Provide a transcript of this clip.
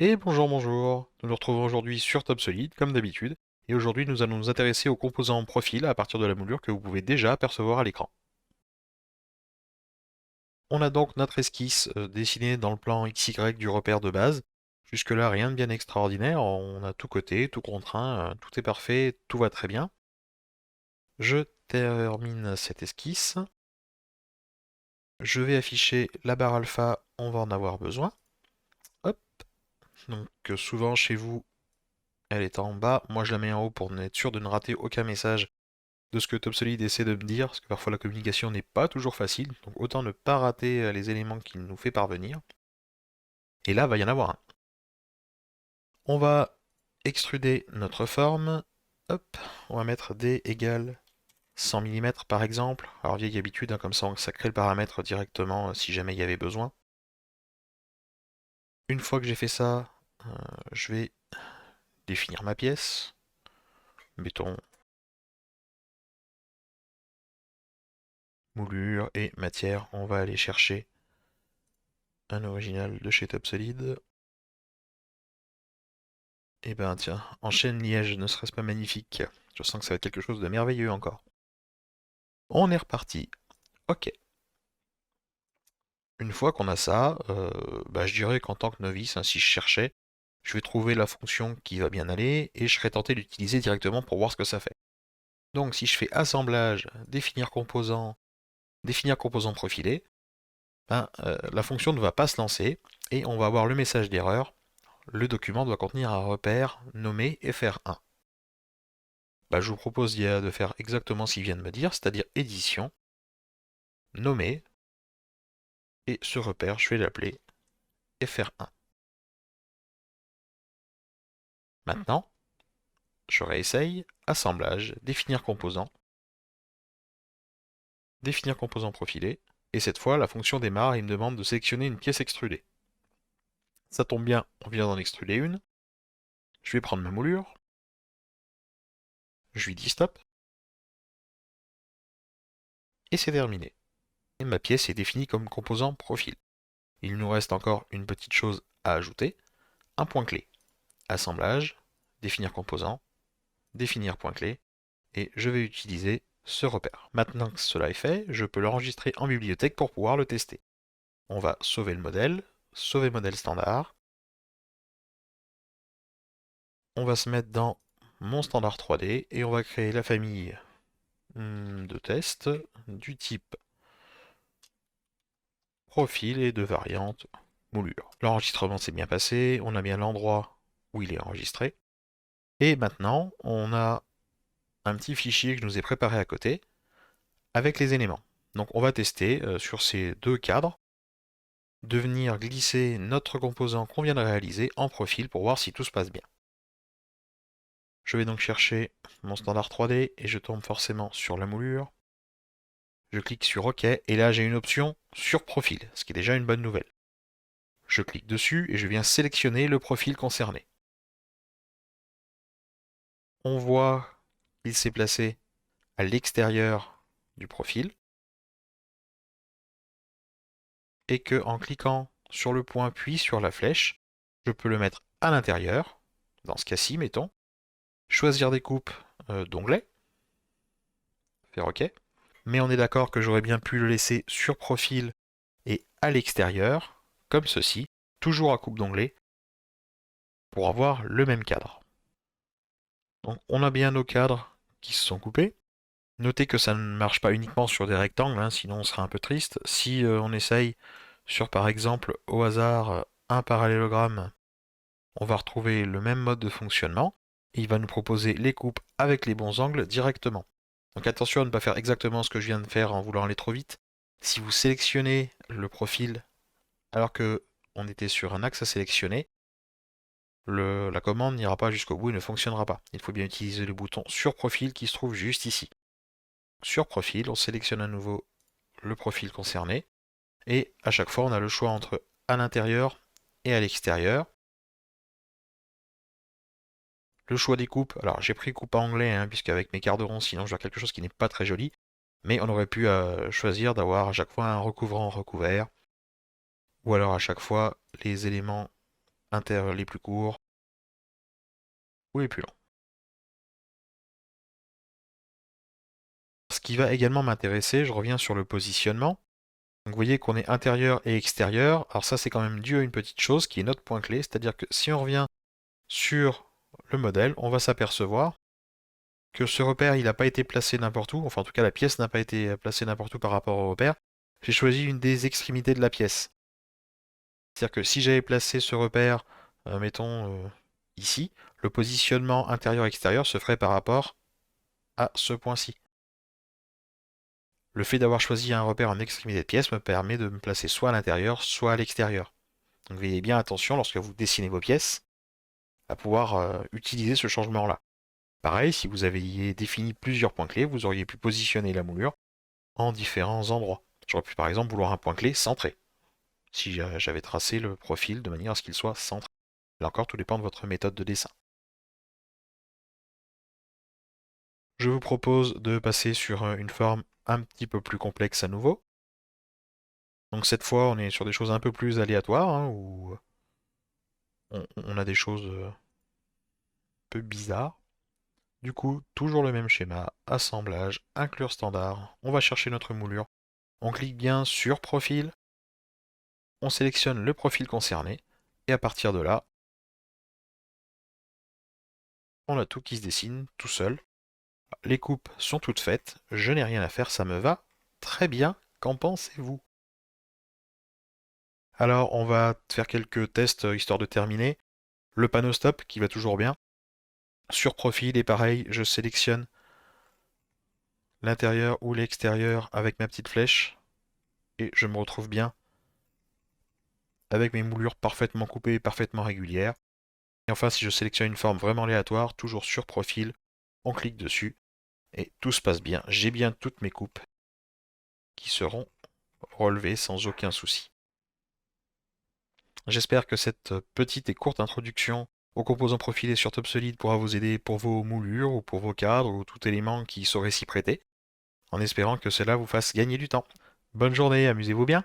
Et bonjour, bonjour. Nous nous retrouvons aujourd'hui sur TopSolid, comme d'habitude, et aujourd'hui nous allons nous intéresser aux composants profil à partir de la moulure que vous pouvez déjà apercevoir à l'écran. On a donc notre esquisse dessinée dans le plan XY du repère de base. Jusque-là, rien de bien extraordinaire, on a tout coté, tout contraint, tout est parfait, tout va très bien. Je termine cette esquisse. Je vais afficher la barre alpha, on va en avoir besoin. Hop. Donc souvent chez vous, elle est en bas, moi je la mets en haut pour être sûr de ne rater aucun message de ce que TopSolid essaie de me dire, parce que parfois la communication n'est pas toujours facile, donc autant ne pas rater les éléments qu'il nous fait parvenir. Et là, va y en avoir un. On va extruder notre forme. Hop, on va mettre D égale 100 mm par exemple. Alors vieille habitude, hein, comme ça crée le paramètre directement si jamais il y avait besoin. Une fois que j'ai fait ça, je vais définir ma pièce. Mettons moulure et matière. On va aller chercher un original de chez TopSolid. Eh ben tiens, enchaîne Liège, ne serait-ce pas magnifique? Je sens que ça va être quelque chose de merveilleux encore. On est reparti. Ok. Une fois qu'on a ça, je dirais qu'en tant que novice, hein, si je cherchais, je vais trouver la fonction qui va bien aller et je serais tenté d'utiliser directement pour voir ce que ça fait. Donc si je fais assemblage, définir composant profilé, la fonction ne va pas se lancer et on va avoir le message d'erreur. Le document doit contenir un repère nommé fr1. Je vous propose de faire exactement ce qu'il vient de me dire, c'est-à-dire édition, nommer, et ce repère, je vais l'appeler fr1. Maintenant, je réessaye, assemblage, définir composant profilé, et cette fois, la fonction démarre et il me demande de sélectionner une pièce extrudée. Ça tombe bien, on vient d'en extruder une. Je vais prendre ma moulure, je lui dis stop, et c'est terminé. Et ma pièce est définie comme composant profil. Il nous reste encore une petite chose à ajouter, un point clé. Assemblage, définir composant, définir point clé, et je vais utiliser ce repère. Maintenant que cela est fait, je peux l'enregistrer en bibliothèque pour pouvoir le tester. On va sauver le modèle, sauver modèle standard. On va se mettre dans mon standard 3D et on va créer la famille de tests du type profil et de variante moulure. L'enregistrement s'est bien passé, on a bien l'endroit où il est enregistré. Et maintenant, on a un petit fichier que je nous ai préparé à côté avec les éléments. Donc on va tester sur ces deux cadres de venir glisser notre composant qu'on vient de réaliser en profil pour voir si tout se passe bien. Je vais donc chercher mon standard 3D et je tombe forcément sur la moulure. Je clique sur OK et là j'ai une option sur profil, ce qui est déjà une bonne nouvelle. Je clique dessus et je viens sélectionner le profil concerné. On voit qu'il s'est placé à l'extérieur du profil et que en cliquant sur le point puis sur la flèche, je peux le mettre à l'intérieur, dans ce cas-ci mettons, choisir des coupes d'onglet, faire OK, mais on est d'accord que j'aurais bien pu le laisser sur profil et à l'extérieur, comme ceci, toujours à coupe d'onglet, pour avoir le même cadre. Donc on a bien nos cadres qui se sont coupés. Notez que ça ne marche pas uniquement sur des rectangles, hein, sinon on sera un peu triste. Si on essaye sur par exemple au hasard un parallélogramme, on va retrouver le même mode de fonctionnement. Et il va nous proposer les coupes avec les bons angles directement. Donc attention à ne pas faire exactement ce que je viens de faire en voulant aller trop vite. Si vous sélectionnez le profil alors que on était sur un axe à sélectionner, la commande n'ira pas jusqu'au bout et ne fonctionnera pas. Il faut bien utiliser le bouton sur profil qui se trouve juste ici. Sur profil, on sélectionne à nouveau le profil concerné et à chaque fois on a le choix entre à l'intérieur et à l'extérieur. Le choix des coupes, alors j'ai pris coupe à anglais hein, puisque avec mes quarts de rond sinon je vois quelque chose qui n'est pas très joli, mais on aurait pu choisir d'avoir à chaque fois un recouvrant recouvert ou alors à chaque fois les éléments les plus courts ou les plus longs. Ce qui va également m'intéresser, je reviens sur le positionnement. Donc vous voyez qu'on est intérieur et extérieur. Alors ça, c'est quand même dû à une petite chose qui est notre point clé, c'est-à-dire que si on revient sur le modèle, on va s'apercevoir que ce repère, il n'a pas été placé n'importe où, enfin en tout cas la pièce n'a pas été placée n'importe où par rapport au repère. J'ai choisi une des extrémités de la pièce. C'est-à-dire que si j'avais placé ce repère, mettons ici, le positionnement intérieur-extérieur se ferait par rapport à ce point-ci. Le fait d'avoir choisi un repère en extrémité de pièce me permet de me placer soit à l'intérieur, soit à l'extérieur. Donc veillez bien attention lorsque vous dessinez vos pièces à pouvoir utiliser ce changement-là. Pareil, si vous aviez défini plusieurs points clés, vous auriez pu positionner la moulure en différents endroits. J'aurais pu par exemple vouloir un point clé centré, si j'avais tracé le profil de manière à ce qu'il soit centré. Là encore, tout dépend de votre méthode de dessin. Je vous propose de passer sur une forme un petit peu plus complexe à nouveau. Donc cette fois, on est sur des choses un peu plus aléatoires, hein, où on a des choses un peu bizarres. Du coup, toujours le même schéma, assemblage, inclure standard, on va chercher notre moulure, on clique bien sur profil, on sélectionne le profil concerné, et à partir de là, on a tout qui se dessine tout seul. Les coupes sont toutes faites, je n'ai rien à faire, ça me va très bien, qu'en pensez-vous? Alors, on va faire quelques tests histoire de terminer. Le panneau stop qui va toujours bien. Sur profil, et pareil, je sélectionne l'intérieur ou l'extérieur avec ma petite flèche et je me retrouve bien avec mes moulures parfaitement coupées et parfaitement régulières. Et enfin, si je sélectionne une forme vraiment aléatoire, toujours sur profil, on clique dessus et tout se passe bien. J'ai bien toutes mes coupes qui seront relevées sans aucun souci. J'espère que cette petite et courte introduction aux composants profilés sur TopSolid pourra vous aider pour vos moulures ou pour vos cadres ou tout élément qui saurait s'y prêter, en espérant que cela vous fasse gagner du temps. Bonne journée, amusez-vous bien!